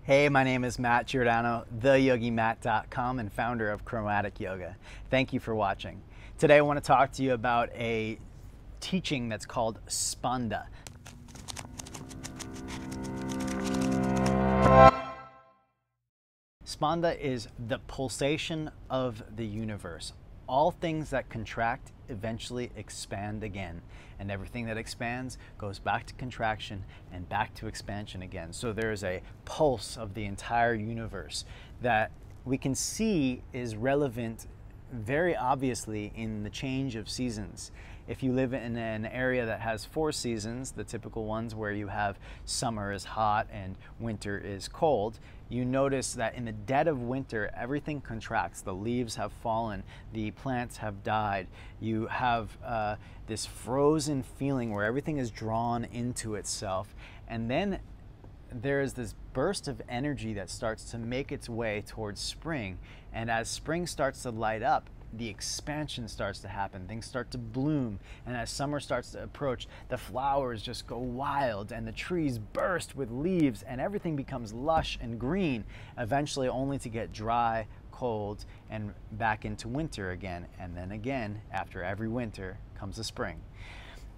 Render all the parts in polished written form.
Hey, my name is Matt Giordano, TheYogiMatt.com and founder of Chromatic Yoga. Thank you for watching. Today I want to talk to you about a teaching that's called Spanda. Spanda is the pulsation of the universe. All things that contract eventually expand again, and everything that expands goes back to contraction and back to expansion again. So there's a pulse of the entire universe that we can see is relevant very obviously in the change of seasons. If you live in an area that has 4 seasons, the typical ones where you have summer is hot and winter is cold, you notice that in the dead of winter, everything contracts. The leaves have fallen, the plants have died. You have this frozen feeling where everything is drawn into itself. And then there is this burst of energy that starts to make its way towards spring. And as spring starts to light up, the expansion starts to happen. Things start to bloom. And as summer starts to approach, the flowers just go wild and the trees burst with leaves and everything becomes lush and green, eventually only to get dry, cold, and back into winter again. And then again, after every winter comes a spring.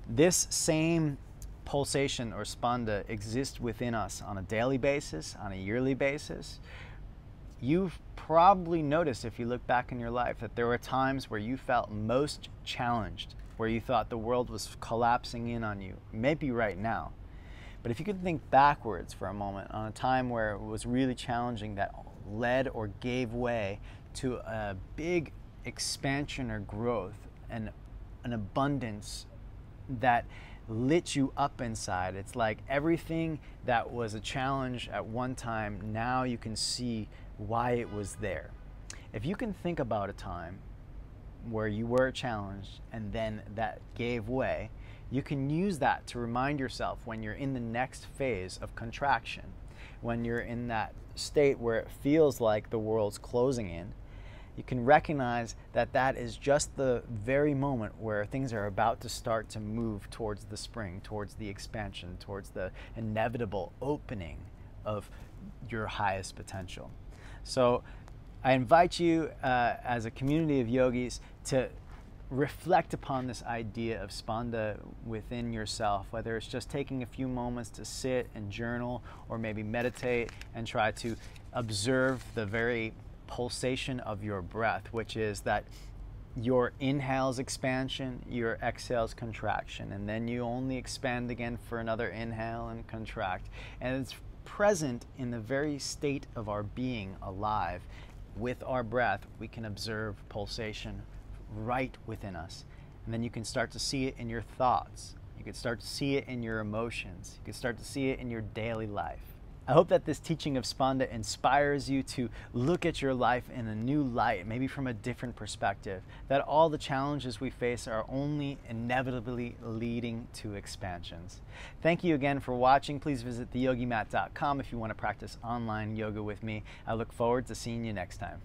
This same pulsation or spanda exists within us on a daily basis, on a yearly basis. You've probably noticed, if you look back in your life, that there were times where you felt most challenged, where you thought the world was collapsing in on you, maybe right now. But if you could think backwards for a moment on a time where it was really challenging that led or gave way to a big expansion or growth and an abundance that lit you up inside. It's like everything that was a challenge at one time, now you can see why it was there. If you can think about a time where you were challenged and then that gave way, you can use that to remind yourself when you're in the next phase of contraction, when you're in that state where it feels like the world's closing in. You can recognize that that is just the very moment where things are about to start to move towards the spring, towards the expansion, towards the inevitable opening of your highest potential. So I invite you as a community of yogis to reflect upon this idea of spanda within yourself, whether it's just taking a few moments to sit and journal or maybe meditate and try to observe the very pulsation of your breath, which is that your inhales expansion, your exhales contraction, and then you only expand again for another inhale and contract. And it's present in the very state of our being alive. With our breath, we can observe pulsation right within us. And then you can start to see it in your thoughts. You can start to see it in your emotions. You can start to see it in your daily life. I hope that this teaching of Spanda inspires you to look at your life in a new light, maybe from a different perspective, that all the challenges we face are only inevitably leading to expansions. Thank you again for watching. Please visit TheYogiMatt.com if you want to practice online yoga with me. I look forward to seeing you next time.